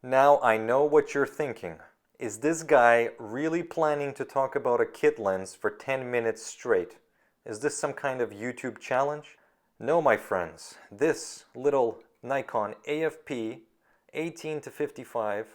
Now I know what you're thinking. Is this guy really planning to talk about a kit lens for 10 minutes straight? Is this some kind of YouTube challenge? No, my friends. This little Nikon AF-P 18 to 55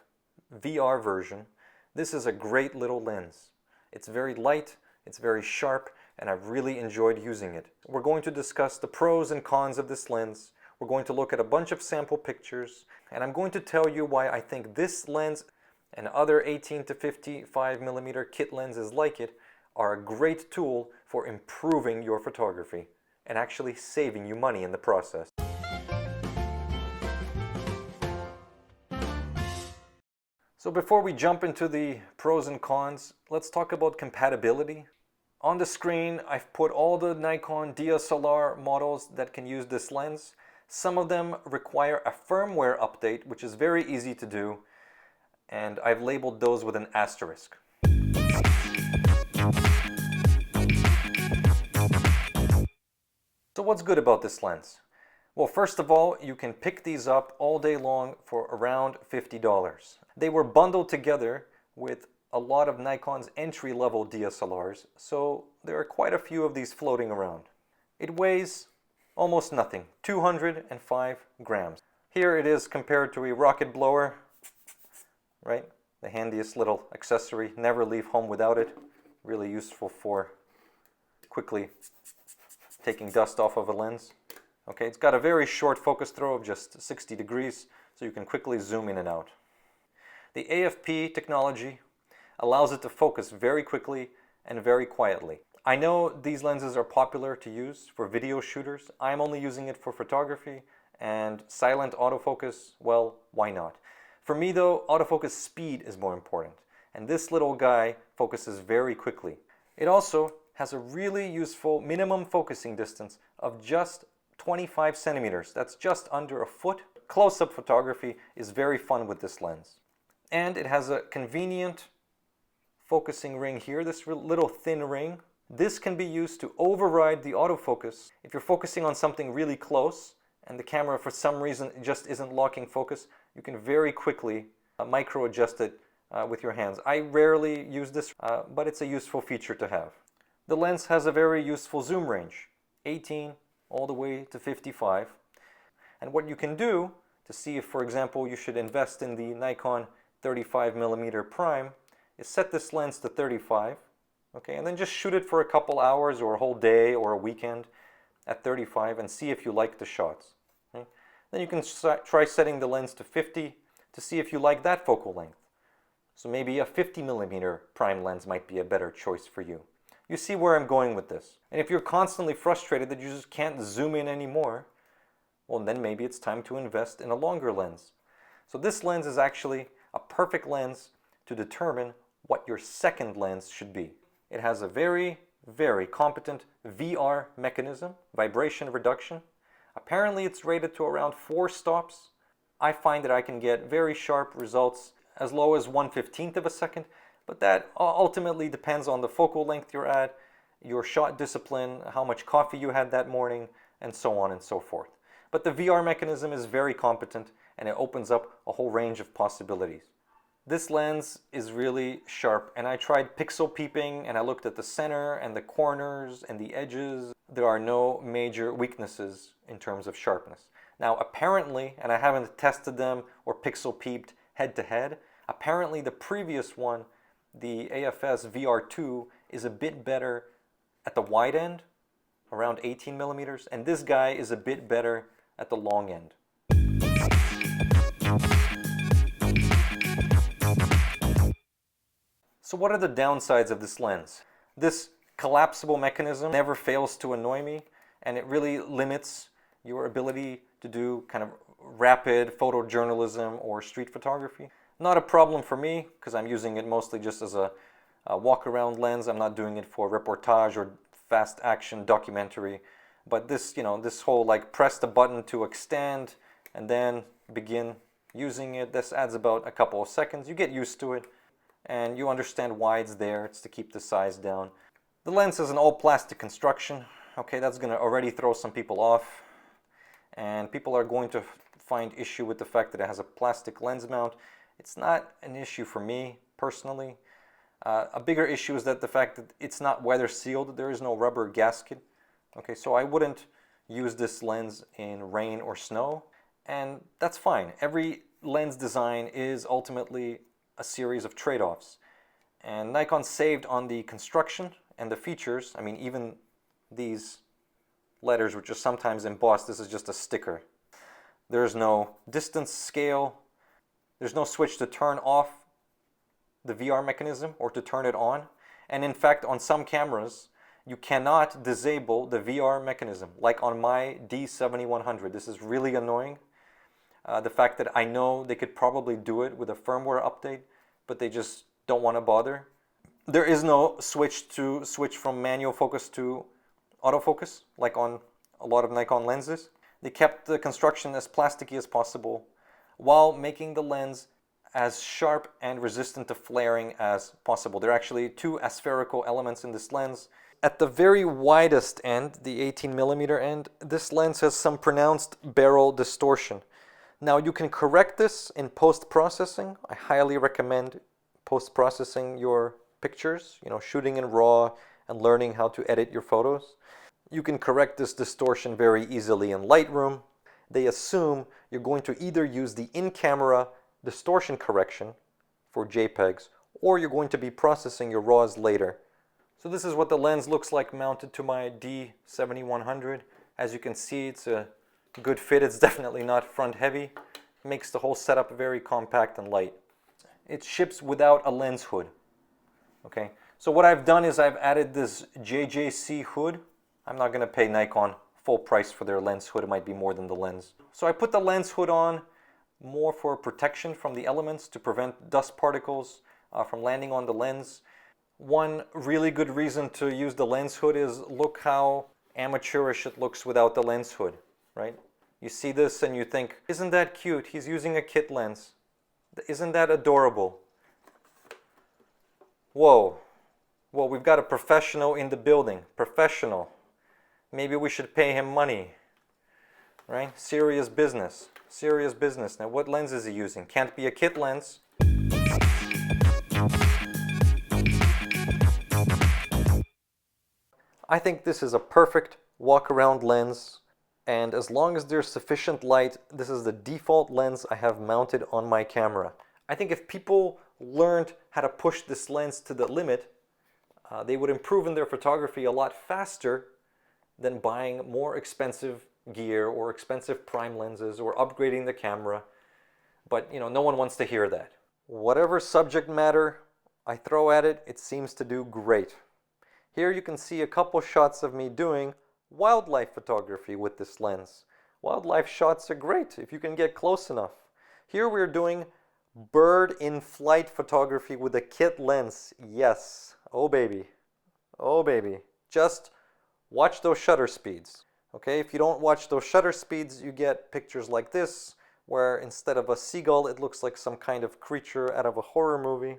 VR version, this is a great little lens. It's very light, it's very sharp, and I've really enjoyed using it. We're going to discuss the pros and cons of this lens. We're going to look at a bunch of sample pictures, and I'm going to tell you why I think this lens and other 18 to 55 millimeter kit lenses like it are a great tool for improving your photography and actually saving you money in the process. So before we jump into the pros and cons, let's talk about compatibility. On the screen, I've put all the Nikon DSLR models that can use this lens. Some of them require a firmware update, which is very easy to do, and I've labeled those with an asterisk. So what's good about this lens? Well, first of all, you can pick these up all day long for around $50. They were bundled together with a lot of Nikon's entry-level DSLRs, so there are quite a few of these floating around. It weighs almost nothing, 205 grams. Here it is compared to a rocket blower, right? The handiest little accessory, never leave home without it. Really useful for quickly taking dust off of a lens. Okay, it's got a very short focus throw of just 60 degrees, so you can quickly zoom in and out. The AF-P technology allows it to focus very quickly and very quietly. I know these lenses are popular to use for video shooters. I'm only using it for photography, and silent autofocus, well, why not? For me though, autofocus speed is more important, and this little guy focuses very quickly. It also has a really useful minimum focusing distance of just 25 centimeters. That's just under a foot. Close-up photography is very fun with this lens. And it has a convenient focusing ring here, this little thin ring. This can be used to override the autofocus. If you're focusing on something really close and the camera for some reason just isn't locking focus, you can very quickly micro adjust it with your hands. I rarely use this, but it's a useful feature to have. The lens has a very useful zoom range, 18 all the way to 55. And what you can do to see if, for example, you should invest in the Nikon 35mm prime is set this lens to 35, okay, and then just shoot it for a couple hours or a whole day or a weekend at 35 and see if you like the shots. Okay? Then you can try setting the lens to 50 to see if you like that focal length. So maybe a 50mm prime lens might be a better choice for you. You see where I'm going with this. And if you're constantly frustrated that you just can't zoom in anymore, well, then maybe it's time to invest in a longer lens. So this lens is actually a perfect lens to determine what your second lens should be. It has a very, very competent VR mechanism, vibration reduction. Apparently it's rated to around 4 stops. I find that I can get very sharp results as low as 1/15 of a second, but that ultimately depends on the focal length you're at, your shot discipline, how much coffee you had that morning, and so on and so forth. But the VR mechanism is very competent, and it opens up a whole range of possibilities. This lens is really sharp, and I tried pixel peeping, and I looked at the center and the corners and the edges. There are no major weaknesses in terms of sharpness. Now apparently, and I haven't tested them or pixel peeped head to head, apparently the previous one, the AFS VR2, is a bit better at the wide end, around 18 millimeters, and this guy is a bit better at the long end. So what are the downsides of this lens? This collapsible mechanism never fails to annoy me, and it really limits your ability to do kind of rapid photojournalism or street photography. Not a problem for me, because I'm using it mostly just as a walk-around lens. I'm not doing it for reportage or fast action documentary. But this, this whole like press the button to extend and then begin using it, this adds about a couple of seconds. You get used to it and you understand why it's there. It's to keep the size down. The lens is an all-plastic construction. Okay, that's going to already throw some people off. And people are going to find issue with the fact that it has a plastic lens mount. It's not an issue for me personally. A bigger issue is that the fact that it's not weather sealed. There is no rubber gasket. Okay, so I wouldn't use this lens in rain or snow, and that's fine. Every lens design is ultimately a series of trade-offs, and Nikon saved on the construction and the features. I mean, even these letters, which are sometimes embossed, this is just a sticker. There's no distance scale. There's no switch to turn off the VR mechanism or to turn it on. And in fact, on some cameras, you cannot disable the VR mechanism, like on my D7100. This is really annoying. The fact that I know they could probably do it with a firmware update, but they just don't want to bother. There is no switch from manual focus to autofocus, like on a lot of Nikon lenses. They kept the construction as plasticky as possible while making the lens as sharp and resistant to flaring as possible. There are actually two aspherical elements in this lens. At the very widest end, the 18mm end, this lens has some pronounced barrel distortion. Now you can correct this in post-processing. I highly recommend post-processing your pictures, shooting in RAW and learning how to edit your photos. You can correct this distortion very easily in Lightroom. They assume you're going to either use the in-camera distortion correction for JPEGs, or you're going to be processing your RAWs later. So this is what the lens looks like mounted to my D7100. As you can see, it's a good fit. It's definitely not front heavy. It makes the whole setup very compact and light. It ships without a lens hood. Okay, so what I've done is I've added this JJC hood. I'm not going to pay Nikon full price for their lens hood. It might be more than the lens. So I put the lens hood on more for protection from the elements, to prevent dust particles from landing on the lens. One really good reason to use the lens hood is look how amateurish it looks without the lens hood, right? You see this and you think, isn't that cute? He's using a kit lens. Isn't that adorable? Whoa. Well, we've got a professional in the building. Professional. Maybe we should pay him money, right? Serious business. Serious business. Now, what lens is he using? Can't be a kit lens. I think this is a perfect walk-around lens, and as long as there's sufficient light, this is the default lens I have mounted on my camera. I think if people learned how to push this lens to the limit, they would improve in their photography a lot faster than buying more expensive gear or expensive prime lenses or upgrading the camera. But no one wants to hear that. Whatever subject matter I throw at it, it seems to do great. Here you can see a couple shots of me doing wildlife photography with this lens. Wildlife shots are great if you can get close enough. Here we're doing bird in flight photography with a kit lens. Yes. Oh baby. Oh baby. Just watch those shutter speeds. Okay, if you don't watch those shutter speeds, you get pictures like this, where instead of a seagull, it looks like some kind of creature out of a horror movie.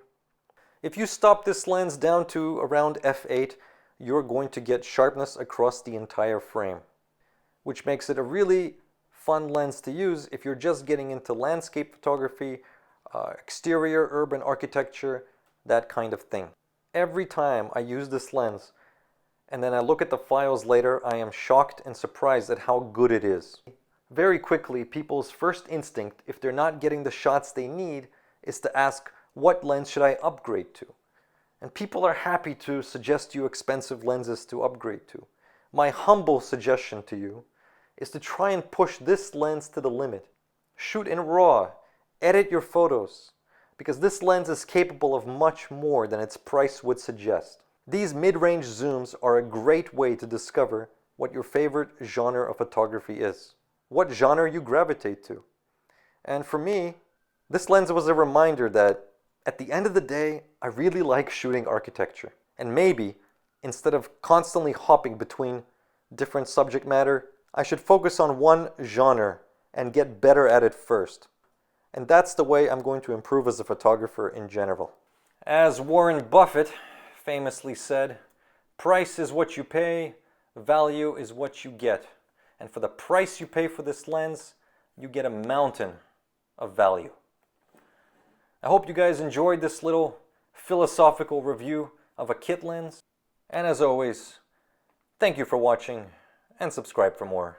If you stop this lens down to around f8, you're going to get sharpness across the entire frame, which makes it a really fun lens to use if you're just getting into landscape photography, exterior urban architecture, that kind of thing. Every time I use this lens, and then I look at the files later, I am shocked and surprised at how good it is. Very quickly, people's first instinct, if they're not getting the shots they need, is to ask, what lens should I upgrade to? And people are happy to suggest you expensive lenses to upgrade to. My humble suggestion to you is to try and push this lens to the limit. Shoot in RAW, edit your photos, because this lens is capable of much more than its price would suggest. These mid-range zooms are a great way to discover what your favorite genre of photography is, what genre you gravitate to. And for me, this lens was a reminder that at the end of the day, I really like shooting architecture. And maybe, instead of constantly hopping between different subject matter, I should focus on one genre and get better at it first. And that's the way I'm going to improve as a photographer in general. As Warren Buffett famously said, price is what you pay, value is what you get. And for the price you pay for this lens, you get a mountain of value. I hope you guys enjoyed this little philosophical review of a kit lens. And as always, thank you for watching and subscribe for more.